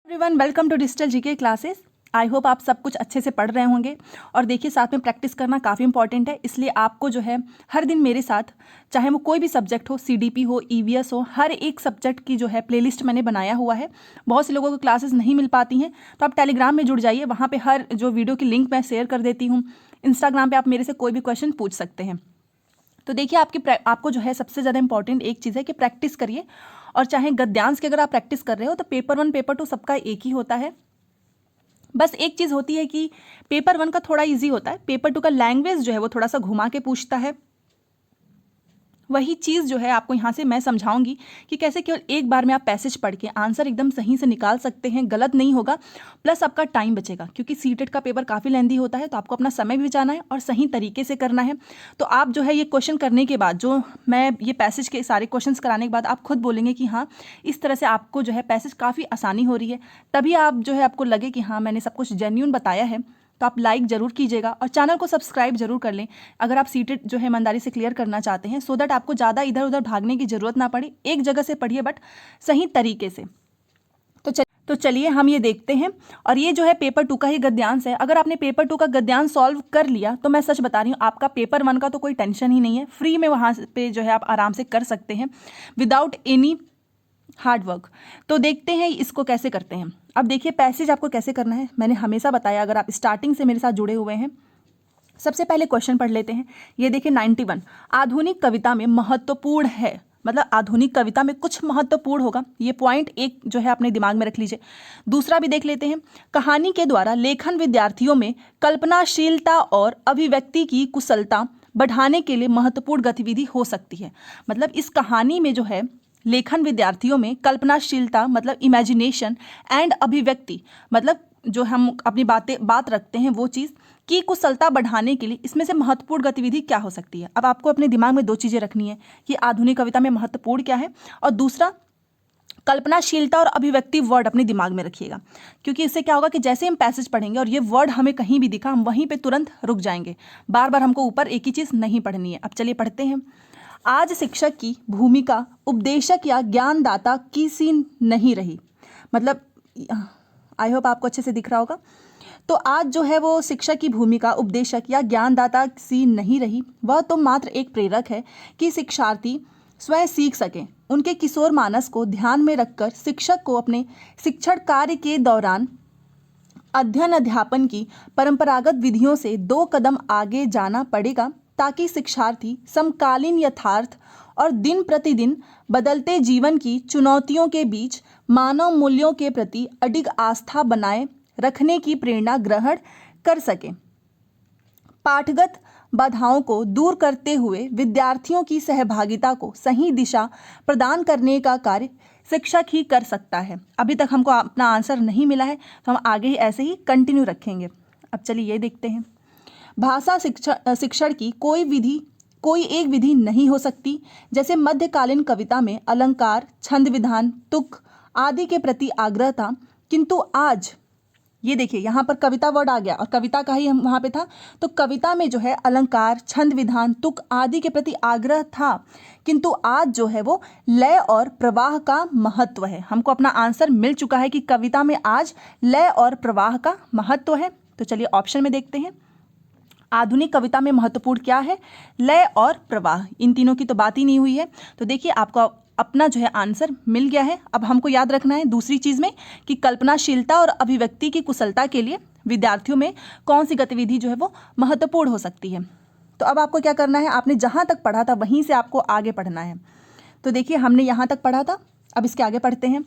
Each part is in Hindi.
Everyone, welcome to digital GK classes. I hope आप सब कुछ अच्छे से पढ़ रहे होंगे। और देखिए, साथ में प्रैक्टिस करना काफ़ी इंपॉर्टेंट है, इसलिए आपको जो है हर दिन मेरे साथ, चाहे वो कोई भी सब्जेक्ट हो, सीडीपी हो, ईवीएस हो, हर एक सब्जेक्ट की जो है प्लेलिस्ट मैंने बनाया हुआ है। बहुत से लोगों को क्लासेस नहीं मिल पाती हैं, तो आप टेलीग्राम में जुड़ जाइए, वहाँ पर हर जो वीडियो की लिंक मैं शेयर कर देती हूँ। इंस्टाग्राम पर आप मेरे से कोई भी क्वेश्चन पूछ सकते हैं। तो देखिए, आपको जो है सबसे ज़्यादा इंपॉर्टेंट एक चीज़ है कि प्रैक्टिस करिए। और चाहे गद्यांश की अगर आप प्रैक्टिस कर रहे हो तो पेपर 1 पेपर 2 सबका एक ही होता है। बस एक चीज़ होती है कि पेपर 1 का थोड़ा इजी होता है, पेपर 2 का लैंग्वेज जो है वो थोड़ा सा घुमा के पूछता है। वही चीज़ जो है आपको यहाँ से मैं समझाऊंगी कि कैसे केवल एक बार में आप पैसेज पढ़ के आंसर एकदम सही से निकाल सकते हैं, गलत नहीं होगा, प्लस आपका टाइम बचेगा, क्योंकि सीटेट का पेपर काफ़ी लेंदी होता है, तो आपको अपना समय भी बचाना है और सही तरीके से करना है। तो आप जो है ये क्वेश्चन करने के बाद, जो मैं ये पैसेज के सारे क्वेश्चन कराने के बाद आप खुद बोलेंगे कि हाँ, इस तरह से आपको जो है पैसेज काफ़ी आसानी हो रही है, तभी आप जो है आपको लगे कि हाँ, मैंने सब कुछ जेन्यून बताया है। तो आप लाइक ज़रूर कीजिएगा और चैनल को सब्सक्राइब जरूर कर लें, अगर आप सीटेट जो है ईमानदारी से क्लियर करना चाहते हैं, सो दैट आपको ज़्यादा इधर उधर भागने की ज़रूरत ना पड़े। एक जगह से पढ़िए, बट सही तरीके से। तो चलिए हम ये देखते हैं। और ये जो है पेपर 2 का ही गद्यांश है। अगर आपने पेपर 2 का गद्यांश सॉल्व कर लिया तो मैं सच बता रही हूँ, आपका पेपर 1 का तो कोई टेंशन ही नहीं है, फ्री में वहाँ पे जो है आप आराम से कर सकते हैं विदाउट एनी हार्ड वर्क। तो देखते हैं इसको कैसे करते हैं। अब देखिए, पैसेज आपको कैसे करना है मैंने हमेशा बताया, अगर आप स्टार्टिंग से मेरे साथ जुड़े हुए हैं। सबसे पहले क्वेश्चन पढ़ लेते हैं। ये देखिए 91, आधुनिक कविता में महत्वपूर्ण है, मतलब आधुनिक कविता में कुछ महत्वपूर्ण होगा, ये पॉइंट एक जो है अपने दिमाग में रख लीजिए। दूसरा भी देख लेते हैं, कहानी के द्वारा लेखन विद्यार्थियों में कल्पनाशीलता और अभिव्यक्ति की कुशलता बढ़ाने के लिए महत्वपूर्ण गतिविधि हो सकती है। मतलब इस कहानी में जो है लेखन विद्यार्थियों में कल्पनाशीलता मतलब इमेजिनेशन एंड अभिव्यक्ति, मतलब जो हम अपनी बात रखते हैं वो चीज़ की कुशलता बढ़ाने के लिए इसमें से महत्वपूर्ण गतिविधि क्या हो सकती है। अब आपको अपने दिमाग में दो चीज़ें रखनी है कि आधुनिक कविता में महत्वपूर्ण क्या है, और दूसरा कल्पनाशीलता और अभिव्यक्ति वर्ड अपने दिमाग में रखिएगा, क्योंकि इससे क्या होगा कि जैसे हम पैसेज पढ़ेंगे और ये वर्ड हमें कहीं भी दिखा, हम वहीं पे तुरंत रुक जाएंगे, बार बार हमको ऊपर एक ही चीज़ नहीं पढ़नी है। अब चलिए पढ़ते हैं। आज शिक्षक की भूमिका उपदेशक या ज्ञानदाता की सी नहीं रही, मतलब आई होप आपको अच्छे से दिख रहा होगा। तो आज जो है वो शिक्षक की भूमिका उपदेशक या ज्ञानदाता सी नहीं रही, वह तो मात्र एक प्रेरक है कि शिक्षार्थी स्वयं सीख सकें। उनके किशोर मानस को ध्यान में रखकर शिक्षक को अपने शिक्षण कार्य के दौरान अध्ययन अध्यापन की परंपरागत विधियों से 2 कदम आगे जाना पड़ेगा, ताकि शिक्षार्थी समकालीन यथार्थ और दिन प्रतिदिन बदलते जीवन की चुनौतियों के बीच मानव मूल्यों के प्रति अडिग आस्था बनाए रखने की प्रेरणा ग्रहण कर सके। पाठगत बाधाओं को दूर करते हुए विद्यार्थियों की सहभागिता को सही दिशा प्रदान करने का कार्य शिक्षक ही कर सकता है। अभी तक हमको अपना आंसर नहीं मिला है, तो हम आगे ही ऐसे ही कंटिन्यू रखेंगे। अब चलिए ये देखते हैं। भाषा शिक्षण की कोई एक विधि नहीं हो सकती। जैसे मध्यकालीन कविता में अलंकार, छंद विधान, तुक आदि के प्रति आग्रह था, किंतु आज ये देखिए यहाँ पर कविता वर्ड आ गया और कविता का ही हम वहाँ पे था, तो कविता में जो है अलंकार, छंद विधान, तुक आदि के प्रति आग्रह था, किंतु आज जो है वो लय और प्रवाह का महत्व है। हमको अपना आंसर मिल चुका है कि कविता में आज लय और प्रवाह का महत्व है। तो चलिए ऑप्शन में देखते हैं, आधुनिक कविता में महत्वपूर्ण क्या है, लय और प्रवाह, इन तीनों की तो बात ही नहीं हुई है। तो देखिए आपको अपना जो है आंसर मिल गया है। अब हमको याद रखना है दूसरी चीज़ में कि कल्पनाशीलता और अभिव्यक्ति की कुशलता के लिए विद्यार्थियों में कौन सी गतिविधि जो है वो महत्वपूर्ण हो सकती है। तो अब आपको क्या करना है, आपने जहाँ तक पढ़ा था वहीं से आपको आगे पढ़ना है। तो देखिए हमने यहाँ तक पढ़ा था, अब इसके आगे पढ़ते हैं।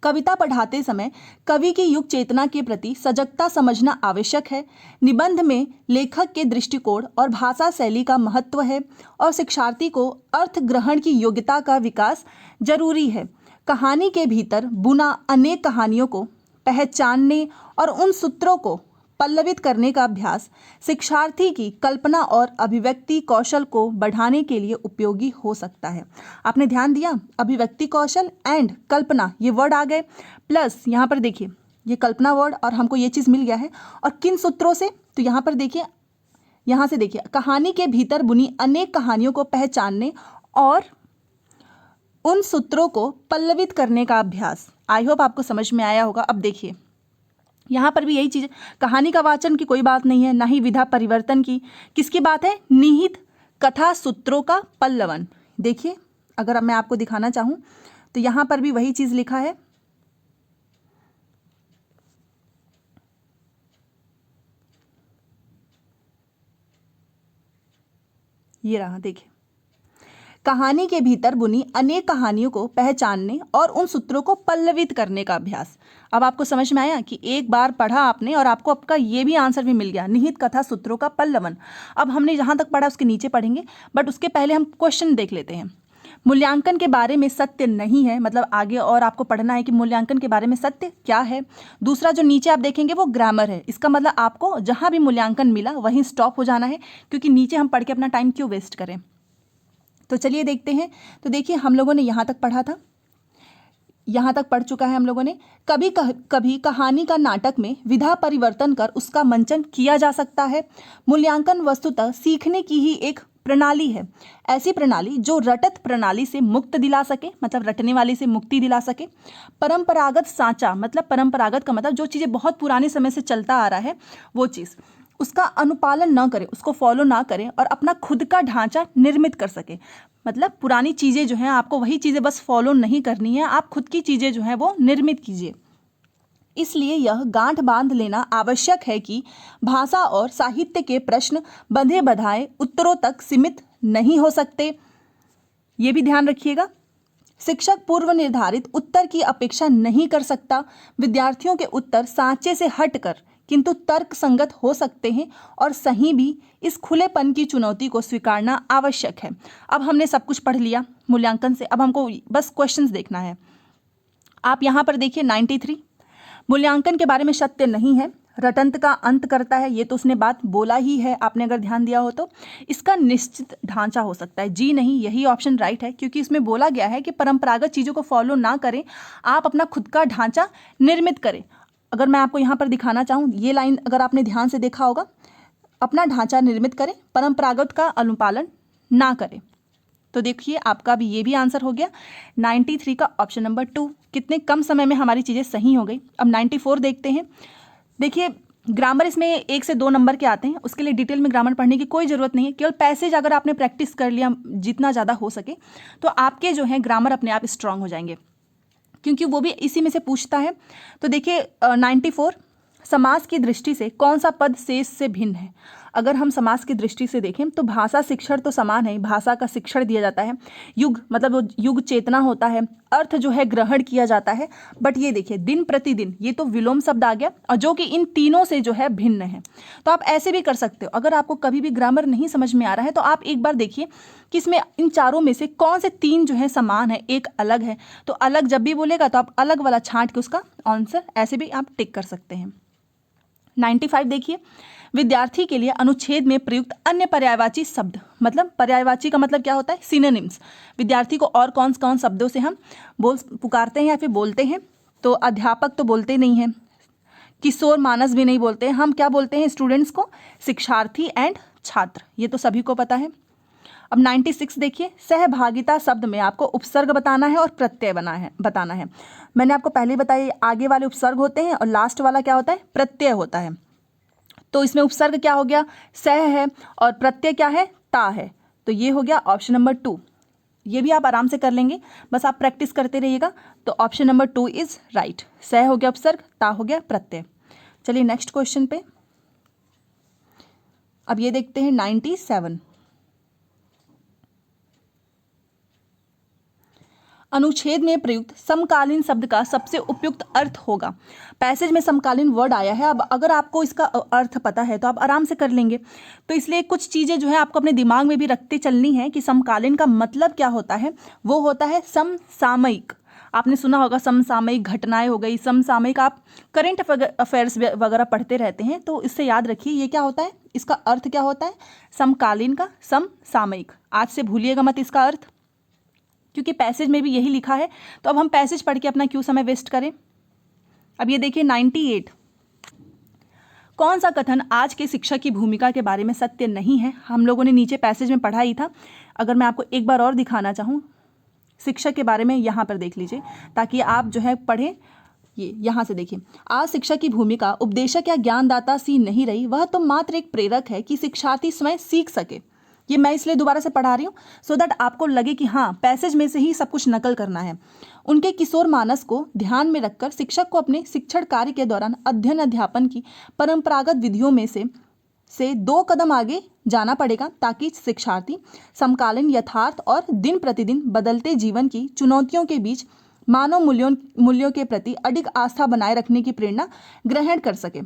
कविता पढ़ाते समय कवि की युग चेतना के प्रति सजगता समझना आवश्यक है। निबंध में लेखक के दृष्टिकोण और भाषा शैली का महत्व है और शिक्षार्थी को अर्थ ग्रहण की योग्यता का विकास जरूरी है। कहानी के भीतर बुना अनेक कहानियों को पहचानने और उन सूत्रों को पल्लवित करने का अभ्यास शिक्षार्थी की कल्पना और अभिव्यक्ति कौशल को बढ़ाने के लिए उपयोगी हो सकता है। आपने ध्यान दिया, अभिव्यक्ति कौशल एंड कल्पना ये वर्ड आ गए, प्लस यहाँ पर देखिए ये कल्पना वर्ड और हमको ये चीज़ मिल गया है। और किन सूत्रों से, तो यहाँ पर देखिए, यहाँ से देखिए कहानी के भीतर बुनी अनेक कहानियों को पहचानने और उन सूत्रों को पल्लवित करने का अभ्यास। आई होप आपको समझ में आया होगा। अब देखिए यहाँ पर भी यही चीज़, कहानी का वाचन की कोई बात नहीं है, ना ही विधा परिवर्तन की। किसकी बात है? निहित कथा सूत्रों का पल्लवन। देखिए अगर अब मैं आपको दिखाना चाहूँ तो यहाँ पर भी वही चीज़ लिखा है। ये रहा, देखिए, कहानी के भीतर बुनी अनेक कहानियों को पहचानने और उन सूत्रों को पल्लवित करने का अभ्यास। अब आपको समझ में आया कि एक बार पढ़ा आपने और आपको आपका ये भी आंसर भी मिल गया, निहित कथा सूत्रों का पल्लवन। अब हमने जहाँ तक पढ़ा उसके नीचे पढ़ेंगे, बट उसके पहले हम क्वेश्चन देख लेते हैं। मूल्यांकन के बारे में सत्य नहीं है, मतलब आगे और आपको पढ़ना है कि मूल्यांकन के बारे में सत्य क्या है। दूसरा जो नीचे आप देखेंगे वो ग्रामर है, इसका मतलब आपको जहाँ भी मूल्यांकन मिला वहीं स्टॉप हो जाना है, क्योंकि नीचे हम पढ़ के अपना टाइम क्यों वेस्ट करें। तो चलिए देखते हैं। तो देखिए हम लोगों ने यहाँ तक पढ़ा था, यहाँ तक पढ़ चुका है हम लोगों ने। कभी कहानी का नाटक में विधा परिवर्तन कर उसका मंचन किया जा सकता है। मूल्यांकन वस्तुतः सीखने की ही एक प्रणाली है, ऐसी प्रणाली जो रटत प्रणाली से मुक्त दिला सके, मतलब रटने वाली से मुक्ति दिला सके। परंपरागत सांचा, मतलब परंपरागत का मतलब जो चीज़ें बहुत पुराने समय से चलता आ रहा है वो चीज़, उसका अनुपालन न करें, उसको फॉलो ना करें और अपना खुद का ढांचा निर्मित कर सके। मतलब पुरानी चीज़ें जो हैं आपको वही चीज़ें बस फॉलो नहीं करनी है, आप खुद की चीज़ें जो हैं वो निर्मित कीजिए। इसलिए यह गांठ बांध लेना आवश्यक है कि भाषा और साहित्य के प्रश्न बंधे बधाए उत्तरों तक सीमित नहीं हो सकते। ये भी ध्यान रखिएगा। शिक्षक पूर्व निर्धारित उत्तर की अपेक्षा नहीं कर सकता। विद्यार्थियों के उत्तर सांचे से हटकर किंतु तर्क संगत हो सकते हैं और सही भी। इस खुलेपन की चुनौती को स्वीकारना आवश्यक है। अब हमने सब कुछ पढ़ लिया मूल्यांकन से, अब हमको बस क्वेश्चंस देखना है। आप यहाँ पर देखिए 93, मूल्यांकन के बारे में सत्य नहीं है, रटंत का अंत करता है, ये तो उसने बात बोला ही है, आपने अगर ध्यान दिया हो तो। इसका निश्चित ढांचा हो सकता है, जी नहीं, यही ऑप्शन राइट है, क्योंकि इसमें बोला गया है कि परंपरागत चीज़ों को फॉलो ना करें, आप अपना खुद का ढांचा निर्मित करें। अगर मैं आपको यहाँ पर दिखाना चाहूँ, ये लाइन अगर आपने ध्यान से देखा होगा, अपना ढांचा निर्मित करें, परंपरागत का अनुपालन ना करें। तो देखिए आपका भी ये भी आंसर हो गया 93 का ऑप्शन नंबर 2। कितने कम समय में हमारी चीज़ें सही हो गई। अब 94 देखते हैं। देखिए ग्रामर इसमें 1 से 2 नंबर के आते हैं, उसके लिए डिटेल में ग्रामर पढ़ने की कोई ज़रूरत नहीं है। केवल पैसेज अगर आपने प्रैक्टिस कर लिया जितना ज़्यादा हो सके तो आपके जो है ग्रामर अपने आप स्ट्रांग हो जाएंगे, क्योंकि वो भी इसी में से पूछता है। तो देखिए 94, समास की दृष्टि से कौन सा पद शेष से भिन्न है। अगर हम समास की दृष्टि से देखें तो भाषा शिक्षण तो समान है, भाषा का शिक्षण दिया जाता है, युग मतलब वो युग चेतना होता है, अर्थ जो है ग्रहण किया जाता है। बट ये देखिए दिन प्रतिदिन, ये तो विलोम शब्द आ गया और जो कि इन तीनों से जो है भिन्न है। तो आप ऐसे भी कर सकते हो। अगर आपको कभी भी ग्रामर नहीं समझ में आ रहा है तो आप एक बार देखिए कि इसमें इन चारों में से कौन से 3 जो है समान है, एक अलग है। तो अलग जब भी बोलेगा तो आप अलग वाला छांट के उसका आंसर ऐसे भी आप टिक कर सकते हैं। 95 देखिए, विद्यार्थी के लिए अनुच्छेद में प्रयुक्त अन्य पर्यायवाची शब्द, मतलब पर्यायवाची का मतलब क्या होता है, सिनोनिम्स। विद्यार्थी को और कौन कौन शब्दों से हम पुकारते हैं या फिर बोलते हैं। तो अध्यापक तो बोलते नहीं हैं, किशोर मानस भी नहीं बोलते हैं, हम क्या बोलते हैं स्टूडेंट्स को, शिक्षार्थी एंड छात्र, ये तो सभी को पता है। अब 96 देखिए, सहभागिता शब्द में आपको उपसर्ग बताना है और प्रत्यय बताना है। मैंने आपको पहले ही बताया आगे वाले उपसर्ग होते हैं और लास्ट वाला क्या होता है, प्रत्यय होता है। तो इसमें उपसर्ग क्या हो गया, सह है, और प्रत्यय क्या है, ता है। तो ये हो गया ऑप्शन नंबर 2। ये भी आप आराम से कर लेंगे, बस आप प्रैक्टिस करते रहिएगा। तो ऑप्शन नंबर 2 इज राइट। सह हो गया उपसर्ग, ता हो गया प्रत्यय। चलिए नेक्स्ट क्वेश्चन पे। अब ये देखते हैं 97, अनुच्छेद में प्रयुक्त समकालीन शब्द का सबसे उपयुक्त अर्थ होगा। पैसेज में समकालीन वर्ड आया है, अब अगर आपको इसका अर्थ पता है तो आप आराम से कर लेंगे। तो इसलिए कुछ चीज़ें जो है आपको अपने दिमाग में भी रखते चलनी है कि समकालीन का मतलब क्या होता है। वो होता है समसामयिक। आपने सुना होगा समसामयिक घटनाएं हो गई, समसामयिक, आप करंट अफेयर्स वगैरह पढ़ते रहते हैं, तो इससे याद रखिए ये क्या होता है, इसका अर्थ क्या होता है, समकालीन का समसामयिक। आज से भूलिएगा मत इसका अर्थ, क्योंकि पैसेज में भी यही लिखा है। तो अब हम पैसेज पढ़ के अपना क्यों समय वेस्ट करें। अब ये देखिए 98, कौन सा कथन आज के शिक्षक की भूमिका के बारे में सत्य नहीं है। हम लोगों ने नीचे पैसेज में पढ़ा ही था। अगर मैं आपको एक बार और दिखाना चाहूँ शिक्षक के बारे में यहाँ पर देख लीजिए ताकि आप जो है पढ़ें। ये यहाँ से देखिए, आज शिक्षक की भूमिका उपदेशक या ज्ञानदाता सी नहीं रही, वह तो मात्र एक प्रेरक है कि शिक्षार्थी स्वयं सीख सके। ये मैं इसलिए दोबारा से पढ़ा रही हूँ सो दैट आपको लगे कि हाँ पैसेज में से ही सब कुछ नकल करना है। उनके किशोर मानस को ध्यान में रखकर शिक्षक को अपने शिक्षण कार्य के दौरान अध्ययन अध्यापन की परंपरागत विधियों में से 2 कदम आगे जाना पड़ेगा ताकि शिक्षार्थी समकालीन यथार्थ और दिन प्रतिदिन बदलते जीवन की चुनौतियों के बीच मानव मूल्यों के प्रति अडिग आस्था बनाए रखने की प्रेरणा ग्रहण कर सके।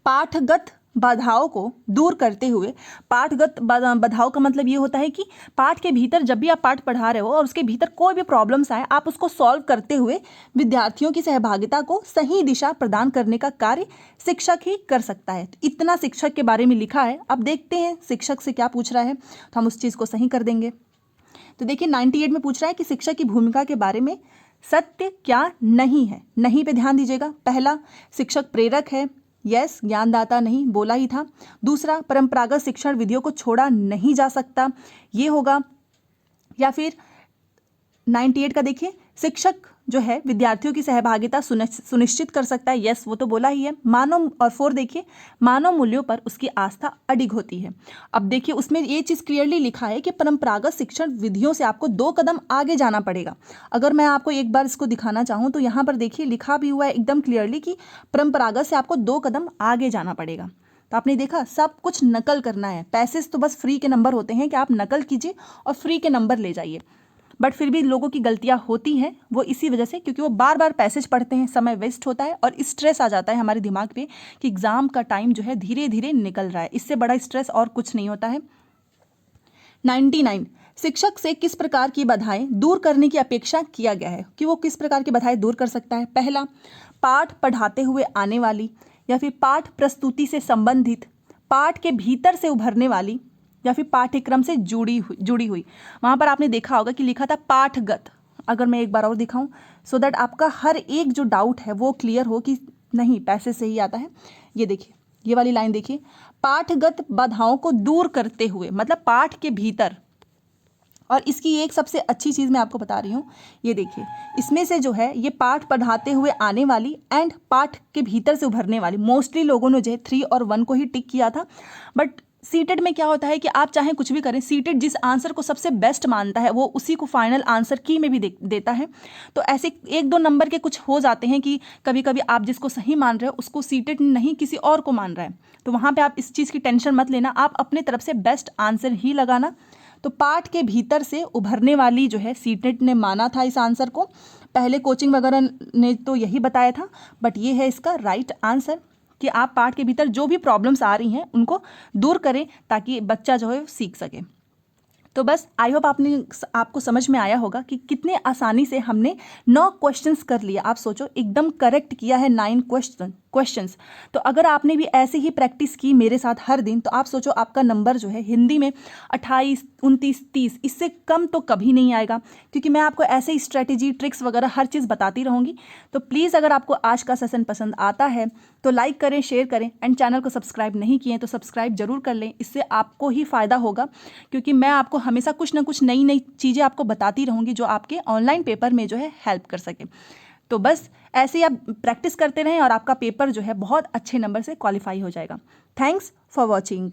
पाठगत बाधाओं को दूर करते हुए, पाठगत बाधाओं का मतलब ये होता है कि पाठ के भीतर जब भी आप पाठ पढ़ा रहे हो और उसके भीतर कोई भी प्रॉब्लम्स आए, आप उसको सॉल्व करते हुए विद्यार्थियों की सहभागिता को सही दिशा प्रदान करने का कार्य शिक्षक ही कर सकता है। तो इतना शिक्षक के बारे में लिखा है। अब देखते हैं शिक्षक से क्या पूछ रहा है, तो हम उस चीज़ को सही कर देंगे। तो देखिए 98 में पूछ रहा है कि शिक्षक की भूमिका के बारे में सत्य क्या नहीं है। नहीं पे ध्यान दीजिएगा। पहला, शिक्षक प्रेरक है, यस, ज्ञानदाता नहीं, बोला ही था। दूसरा, परंपरागत शिक्षण विधियों को छोड़ा नहीं जा सकता, ये होगा। या फिर 98 का देखिए, शिक्षक जो है विद्यार्थियों की सहभागिता सुनिश्चित कर सकता है, यस, वो तो बोला ही है। मानव, और 4 देखिए, मानव मूल्यों पर उसकी आस्था अडिग होती है। अब देखिए उसमें ये चीज़ क्लियरली लिखा है कि परंपरागत शिक्षण विधियों से आपको 2 कदम आगे जाना पड़ेगा। अगर मैं आपको एक बार इसको दिखाना चाहूँ तो यहाँ पर देखिए लिखा भी हुआ है एकदम क्लियरली कि परंपरागत से आपको 2 कदम आगे जाना पड़ेगा। तो आपने देखा सब कुछ नकल करना है। पैसेज तो बस फ्री के नंबर होते हैं कि आप नकल कीजिए और फ्री के नंबर ले जाइए, बट फिर भी लोगों की गलतियां होती हैं, वो इसी वजह से क्योंकि वो बार बार पैसेज पढ़ते हैं, समय वेस्ट होता है और स्ट्रेस आ जाता है हमारे दिमाग पे कि एग्ज़ाम का टाइम जो है धीरे धीरे निकल रहा है। इससे बड़ा स्ट्रेस और कुछ नहीं होता है। 99, शिक्षक से किस प्रकार की बाधाएं दूर करने की अपेक्षा किया गया है कि वो किस प्रकार की बाधाएं दूर कर सकता है। पहला, पाठ पढ़ाते हुए आने वाली या फिर पाठ प्रस्तुति से संबंधित, पाठ के भीतर से उभरने वाली या फिर पाठ्यक्रम से जुड़ी हुई। वहाँ पर आपने देखा होगा कि लिखा था पाठगत। अगर मैं एक बार और दिखाऊं सो दैट आपका हर एक जो डाउट है वो क्लियर हो कि नहीं पैसेज से ही आता है। ये देखिए, ये वाली लाइन देखिए, पाठगत बाधाओं को दूर करते हुए, मतलब पाठ के भीतर। और इसकी एक सबसे अच्छी चीज़ मैं आपको बता रही हूँ, ये देखिए इसमें से जो है ये पाठ पढ़ाते हुए आने वाली एंड पाठ के भीतर से उभरने वाली, मोस्टली लोगों ने जो है 3 और 1 को ही टिक किया था। बट सीटेड में क्या होता है कि आप चाहे कुछ भी करें, सीटेड जिस आंसर को सबसे बेस्ट मानता है वो उसी को फाइनल आंसर की में भी देता है। तो ऐसे 1-2 नंबर के कुछ हो जाते हैं कि कभी कभी आप जिसको सही मान रहे हो उसको सीटेड नहीं किसी और को मान रहा है, तो वहाँ पे आप इस चीज़ की टेंशन मत लेना, आप अपने तरफ से बेस्ट आंसर ही लगाना। तो पाठ के भीतर से उभरने वाली जो है सीटेड ने माना था इस आंसर को। पहले कोचिंग वगैरह ने तो यही बताया था, बट ये है इसका राइट आंसर कि आप पाठ के भीतर जो भी प्रॉब्लम्स आ रही हैं उनको दूर करें ताकि बच्चा जो है सीख सके। तो बस आई होप आपको समझ में आया होगा कि कितने आसानी से हमने 9 क्वेश्चंस कर लिए। आप सोचो एकदम करेक्ट किया है 9 क्वेश्चंस। तो अगर आपने भी ऐसे ही प्रैक्टिस की मेरे साथ हर दिन, तो आप सोचो आपका नंबर जो है हिंदी में 28, 29, 30 इससे कम तो कभी नहीं आएगा, क्योंकि मैं आपको ऐसे ही स्ट्रेटेजी, ट्रिक्स वगैरह हर चीज़ बताती रहूँगी। तो प्लीज़ अगर आपको आज का सेशन पसंद आता है तो लाइक करें, शेयर करें एंड चैनल को सब्सक्राइब नहीं किए तो सब्सक्राइब जरूर कर लें। इससे आपको ही फ़ायदा होगा, क्योंकि मैं आपको हमेशा कुछ ना कुछ नई नई चीज़ें आपको बताती रहूँगी जो आपके ऑनलाइन पेपर में जो है हेल्प कर सके। तो बस ऐसे ही आप प्रैक्टिस करते रहें और आपका पेपर जो है बहुत अच्छे नंबर से क्वालिफाई हो जाएगा। Thanks for watching.